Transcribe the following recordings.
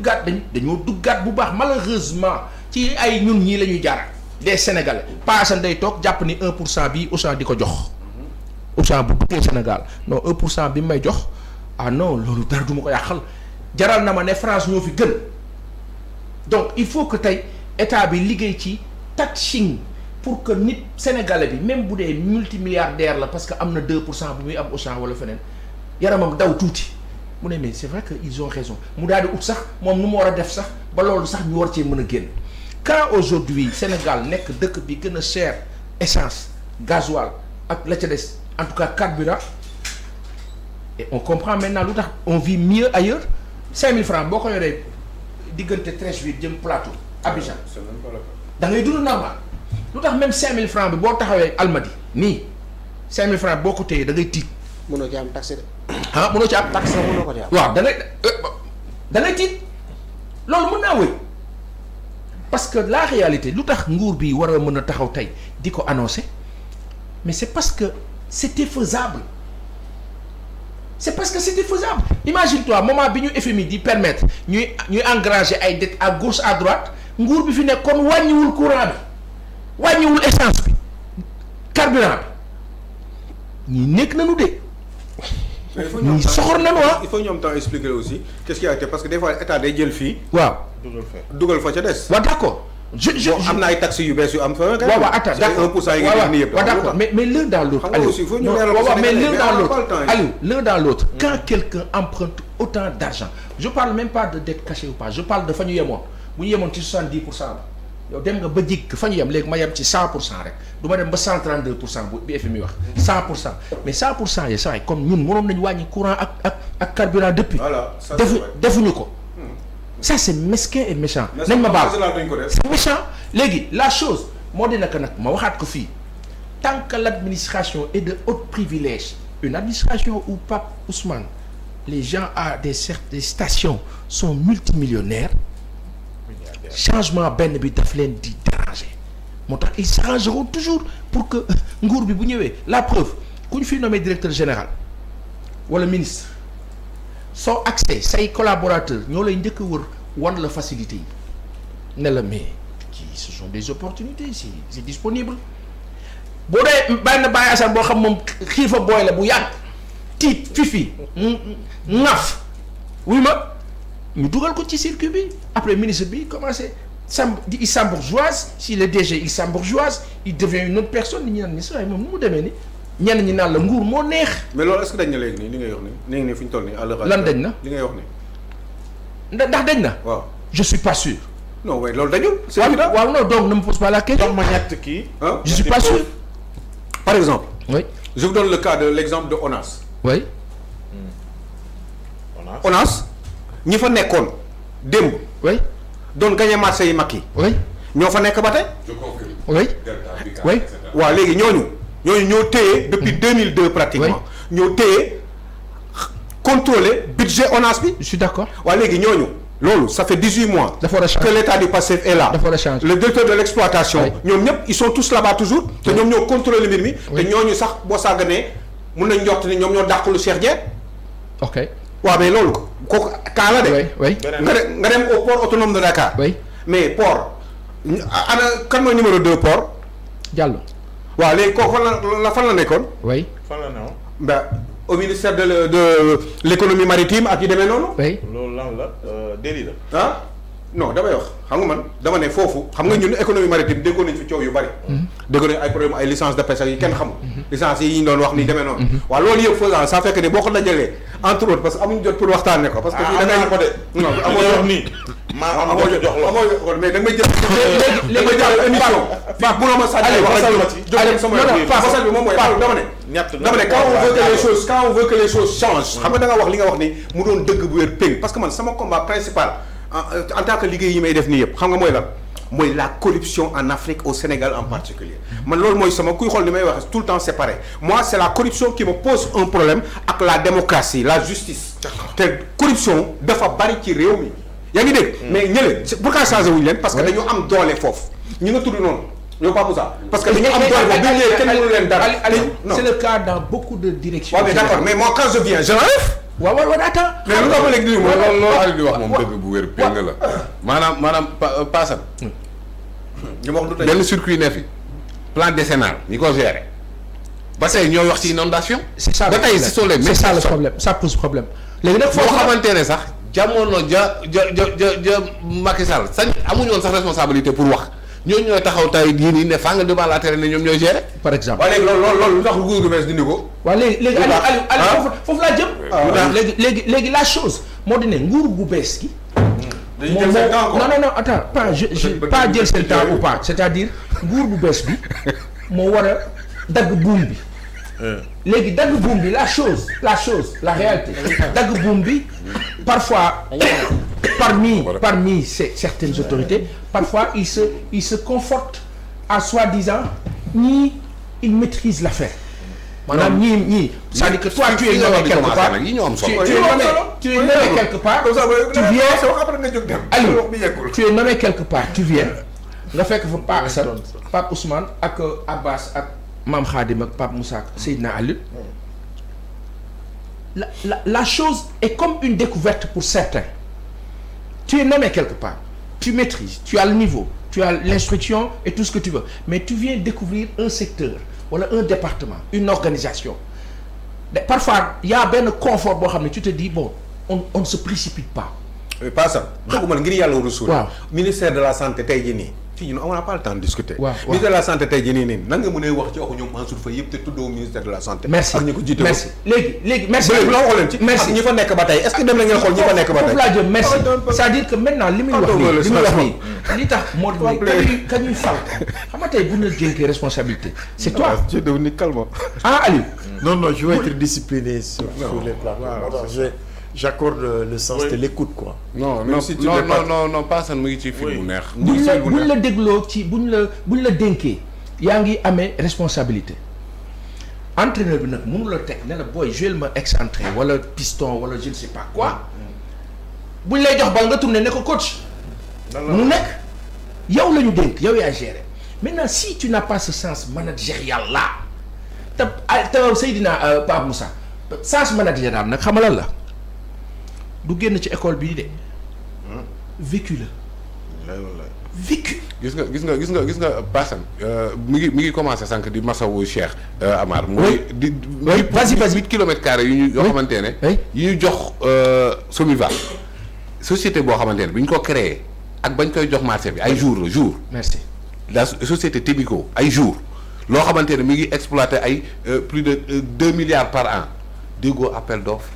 dañoo duggaat bu baax malheureusement ci ay ñun ñii la ñuy jaar des Sénégalais paasan day toog jàpp ni 1% bi Auchan di ko jox Auchan bu duggee Sénégal non 1% bi may jox ah non loolu dara du ma ko yàqal jaral na ma ne France ñoo fi gën donc il faut que tey état bi liggéey ci taxing pour que nit Sénégalais bi même bu dee multimilliardaire la parce que am na 2% bu muy am Auchan wala feneen yaramam daw tuuti mu ne mais c'est vrai que ils ont raison mu daal di ut sax moom nu mu war a def sax ba loolu sax ñu war cee mën a génn quand aujourd'hui Sénégal nekk dëkk bi gën a cher essence gasoil ak la ca des en tout cas carburant et on comprend maintenant lu tax on vit mieux ailleurs 5000 francs boo ko yoree diggante Treichville jëm Plateau Abidjan da ngay dund normal lu tax même 5000 francs bi boo taxawee Almadi nii 5000 francs boo ko téyee da ngay tiit. mënoo ci am taxe de. ah mënoo ci am taxe mënoo ko ci am. waaw da ngay tiit loolu mën naa wëy parce que la réalité lu tax nguur bi war a mën a taxaw tey di ko annoncer mais c'est parce que c'était faisable imagine-toi moment bi ñu FMI di permettre ñuy engranger ay dettes à gauche à droite nguur bi fi nekk kon wàññiwul courant bi wàññiwul essence bi carburant bi ñii nekk nañu de. ñii soxor nañu ah. il faut ñu am temps expliquer aussi qu'est-ce qui a été parce que des fois état day jël fii. waaw dugal fa ca des. waaw d'accord. am na ay taxes yu bees yu am fa. waaw waaw attends d'accord 1% yi nga nii yëpp. waaw d'accord mais l'un dans l'autre. xam nga aussi il faut ñu mais l'un dans l'autre quand quelqu'un emprunte autant d'argent je parle même pas de dette cachée ou pas je parle de fa ñu yemoon bu ñu yemoon ci 70% la yow dem nga ba jig fa ñu yem léegi ma yem ci 100% rek du ma dem ba 132% bu bi FMI wax 100% mais 100% yi saa yi comme ñun mënoon nañu wàññi courant ak carburant depuis. voilà defuñu ko. ça c'est mesquin et méchant. nañ ma baal c'est méchant léegi la chose moo di naka nag ma waxaat ko fii tant que l'administration est de haut privilège une administration où Pape Ousmane les gens à des stations sont multimillionnaires changement benn bi daf leen di déranger moo tax ils s'arrangeront toujours pour que nguur bi bu ñëwee la preuve ku ñu fi nommé directeur général wala ministre soo accès say collaborateurs ñoo lay njëkk a wër wan la facilité yi ne la mais kii ce sont des opportunités c'est disponible boo dee benn bàyyi asan boo xam moom xiifa booy la bu yàgg tiit fifi ŋaf wuy ma ñu dugal ko ci circuit bi après ministre bi commencé il s'embourgeoise si le DG il s'embourgeoise il devient une autre personne ni ñu naan ni saa yi moom nu mu demee ni ñenn ñi naan la nguur moo neex. mais loolu est-ce que dañ na léegi nii li ngay wax nii nii fi ñu toll nii à l'heure lan dañ na li ngay wax nii. ndax dañ na. waaw je suis pas sûr. non waaye loolu dañul. c'est évident waaw non donc ne me pose pas la question. ma ñett kii. je suis pas sûr. par exemple. oui je vous donne le cas de l'exemple de ONAS. oui. ONAS ñi fa nekkoon démb. oui. doon gagné marché yi mag yi. oui. ñoo fa nekk ba tey. je confirme. oui. oui. waaw léegi ñooñu ñoo téye depuis 2002 pratiquement. ñoo téye contrôler budget ONAS bi. je suis d'accord. waaw léegi ñooñu. loolu ça fait 18 mois. dafa war a changer que l'état du Pastef est là. dafa war a changer le directeur de l'exploitation. ñoom ñëpp ils sont tous là-bas toujours. te ñoom ñoo contrôler mbir mi. te ñooñu sax boo sàgganee mun nañ njort ni ñoom ñoo dàqulu Cheikh Dieng. ok. waaw mais loolu kooku kaa la de. oui nga dem au port autonome de Dakar. oui mais port ana kan mooy numéro 2 port. Diallo. waaw léegi kooku fan la nekkoon. oui. fan la newoon. ba au ministère de l'économie maritime ak yu demee noonu. oui. loolu lan la délit la. ah non damay wax xam nga man dama ne foofu xam nga ñun économie maritime déggoon nañu fi coow yu bari. déggoon nañu ay problème ay licence de pêche yi kenn xamul. licence yi ñu doon wax ni demee noonu. waaw loolu yëpp faisant ça fait que ne boo ko dajalee entre autres parce que amuñu jot pour waxtaanee ko. parce que fii da ngay ko de. non amoo wax nii. maa am jox la amoo mais da nga may jël. léegi jël émission. Pape mënoo ma sànni waxal ma ci. jógee sama wasal bi moom mooy dama ne. dama ne quand on veut que les choses changent. xam nga da nga wax li nga wax ni mu doon dëgg bu wér péng parce que man sama combat principal en tant que liggéey yi may def nii yëpp xam nga mooy lan mooy la corruption en Afrique au Sénégal en particulier man loolu mooy sama kuy xool ni may wax tout le temps c'est pareil moi c'est la corruption qui me pose un problème ak la démocratie la justice te corruption dafa bari ci réew mi yaa ngi dégg mais ñële pourquoi changé wuñu leen parce que dañu am doole foofu ñu nga tudd noonu yow Pape Moussa parce que dañu am doole foofu bi ñëwee kenn mënu leen dara c'est le cas dans beaucoup de directions waaw mais d'accord mais moi quand je viens je l'enlève waaw attends. mais lu nga ma léegi nii moom loolu Aliou di wax moom dëgg bu wér péng la. maanaam Paasan. ñu wax lu tey benn circuit ne fi plan décennal ñi ko gérer. ba tey ñoo wax ci inondation. c'est ça ba tey ce sont les mêmes. c'est ça le problème ça pose problème. léegi nag foo xamante ne sax jamono ja Macky Sall sañ amuñu woon sax responsabilité pour wax ñooñu ñooy taxaw tay yii nii ne fàng devant la terre ne ñoom ñooy gérer. par exemple waaw léegi loolu lu tax nguur gu bees dindi ko. waaw léegi Aliou foofu laa jëm. léegi la chose moo di ne nguur gu bees gi. dañuy jël seen temps quoi non attends pas jël seen temps ou pas c'est-à-dire nguur bu bees bi moo war a dagg buum bi. léegi dagg buum bi la chose la réalité dagg buum bi parfois parmi certaines autorités parfois ils se confortent à soi-disant ñii ils maîtrisent l'affaire. maanaam ñii c'est-à-dire que toi tu es nommé quelque part tu es nommé quelque part tu viens Aliou tu es nommé quelque part tu viens nga fekk fa Pape Assane Pape Ousmane ak Abbas ak Mame Khadim ak Pape Moussa Seydina Aliou la chose est comme une découverte pour certains tu es nommé quelque part tu maîtrises tu as le niveau tu as l'instruction et tout ce que tu veux mais tu viens découvrir un secteur wala un département une organisation parfois il y a benn confort boo xam ne tu te dis bon on ne se précipite pas. pas ça. xamuma ngir yàlla rasul. waaw ministère de la santé tey jii nii. fii on n'a pas le temps de discuter. ministère de la santé tey jii nii nan nga mën a wax ci waxu ñoom Mansour Faye yëpp te tuddoo ministère de la santé. merci ak ñi ko jiite merci léegi merci. bu la waxoo leen ci. merci ñi fa nekk ba tey est-ce que dem na ngeen xool ñi fa nekk ba tey. foofu laa jëm merci c'est-à-dire que maintenant li muy wax nii li tax moo di ka ñuy fal xam nga tey bu ñu la dénkee responsabilité. c'est toi tu es devenu calme. Aliou. non je vais être discipliné sur les plateaux. J'accorde le sens de l'écoute quoi. non Paasan mu ngi ci film bu neex. buñ la dégloo ci buñ la dénkee yaa ngi amee responsabilité entraîneur bi nag mënu la teg ne la booy jouer ma excentré wala piston wala je ne sais pas quoi buñ lay jox bal nga tourné ne ko coach. mu nekk yow la ñu dénk yow yaa gérer maintenant si tu n'as pas ce sens managérial là te Seydina Pape Moussa sens managérial nag xamalal la. du génn ci école bii de vécu la. vécu. gis nga Paasan mi ngi commencé sànq di masawu Cheikh Amar. mooy di. vas-y 8 kilomètres carrés yoo xamante ne. yi ñu jox Somiva société boo xamante ne bi ñu ko créé ak bañ koy jox marché bi ay jour. merci la société Tébico ay jour loo xamante ne mi ngi exploité ay plus de 2 milliards par an déggoo appel d'offre.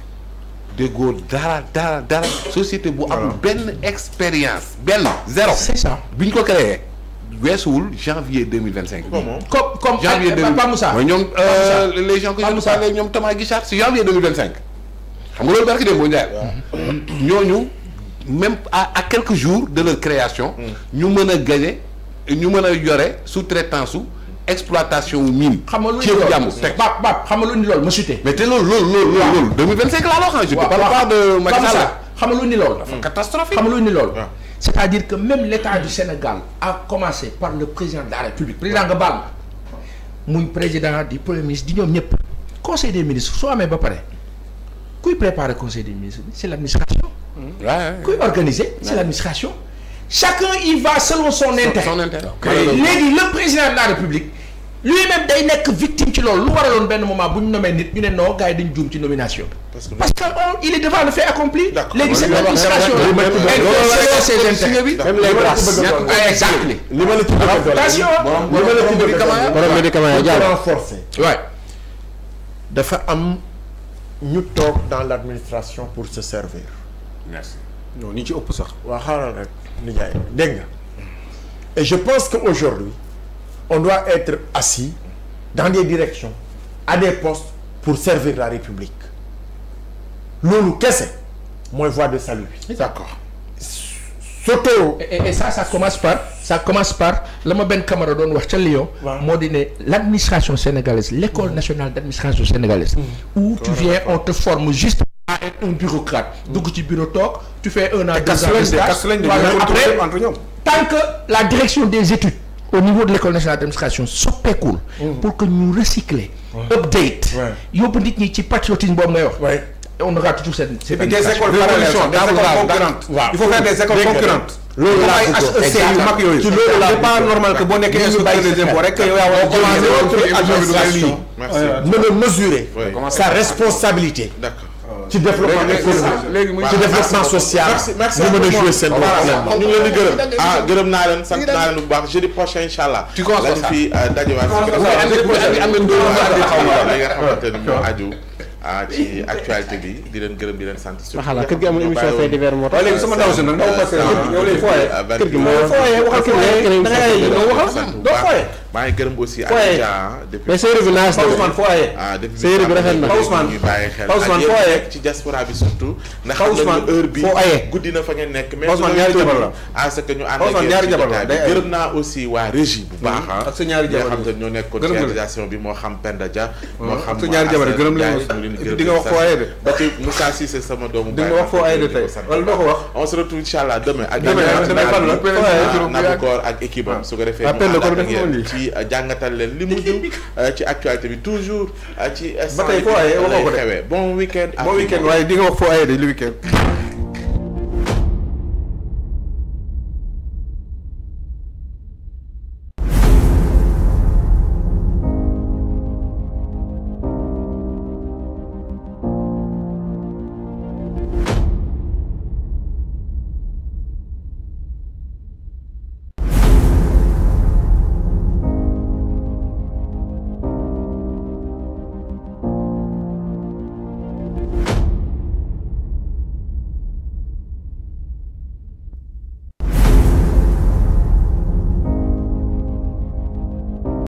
déggoo dara société bu amul benn expérience zéro. c'est ça bi ñu ko créé weesuwul janvier 2025. comme janvier Pape Moussa mooy ñoom les gens que je ne parle ñoom Thomas Guichard c'est janvier 2025 xam nga loolu barki dem boo njaay ñooñu même à quelques jours de leur création ñu mën a gagner ñu mën a yore sous-traitance su exploitation mine. xam nga lu ñu loolu xam nga lu ñu loolu ma chuté. mais te loolu 2025 laa wax. je ne parle pas de Macky Sall. xam nga lu ñu loolu. dafa catastrophique. xam nga lu ñu loolu. c'est-à-dire que même l'État du Sénégal a commencé par le président de la République président nga baal ma muy président du premier ministre di ñoom ñëpp. conseil des ministres soo amee ba pare kuy préparer conseil des ministres c'est l'administration. kuy organiser c'est l'administration. chacun y va selon son intérêt. léegi le président de la République lui-même day nekk victime ci loolu lu waraloon benn moment bu ñu nommé nit ñu ne non gars yi dañu juum ci nomination bi. parce que il est devant le fait accompli. léegi c'est l'administration même les grâces. exactement. li ma la ci bëgg attention borom médicament yi jàll renforcer. waay dafa am ñu toog dans l'administration pour se servir. merci. non ni ci ëpp sax. waa xaaral rek nijaay dégg nga et je pense que aujourd'hui on doit être assis dans des directions à des postes pour servir la République loolu kese mooy voie de salut bi. d'accord. surtout. et ça commence par la ma benn camarade doon wax ca Lyon. moo di ne l'administration sénégalaise l'école nationale d'administration sénégalaise. où tu viens on te forme juste. à être un bureaucrate. dugg ci bureau toog tu fais 1 an 2 ans de stage. après tant que la direction des études au niveau de l'école nationale d'administration soppeekul. pour que ñu recycler. update. yóbbu nit ñi ci patriotisme boobu ngay wax. et on aura toujours cette des écoles parallèles, des écoles concurrentes. Il faut faire des écoles concurrentes. loolu laa bëgg HEC yu mag yooyu. ci loolu laa c'est pas normal que boo nekkee inspecteur des impôts rek yow yaa war a administration mën a mesurer sa responsabilité ci développement économique ci développement social ñu mën a jouer seen rôle. ñu ngi leen di gërëm gërëm naa leen sant naa leen bu baax jeudi prochain incha allah lañ fi dajewaat li nga xamante ni moo aju ci actualité bi di leen gërëm di leen sant. xanaa kër gi amul émission fait divers moo tax. léegi sama ndaw si nag ndaw parce que yow lay fooyee. kër gi moo fooyee waxal doo fooyee. maa ngi gërëm aussi Adja depuis mais séeréer bi naaj la Ousmane fooyee. depuis séeréer bi rafet na Ousmane ñuy bàyyi xel Ousmane fooyee ci diaspora bi surtout. ndax xam Ousmane nañu heure bi fooyee guddi na fa ngeen nekk. mais Ousmane ñaari jabar la à ce que ñu ànd Ousmane ñaari jabar la day gërëm naa aussi waa régie bu baax ak sa ñaari jabar xam te ñoo nekkoon ci réalisation bi moo xam Penda Dia moo xam sa ñaari jabar gërëm leen di nga wax fooyee de ba ci Moussa Cissé sama doomu di nga wax fooyee de tey wala doo ko wax on se retrouve inchallah demain ak Nabucor ak équipe am su ko defee ñu ci jàngatal leen li mujj ci actualité bi toujours ci ba tey fooyee waxoo ko de bon week-end waaye di nga wax fooyee de li week-end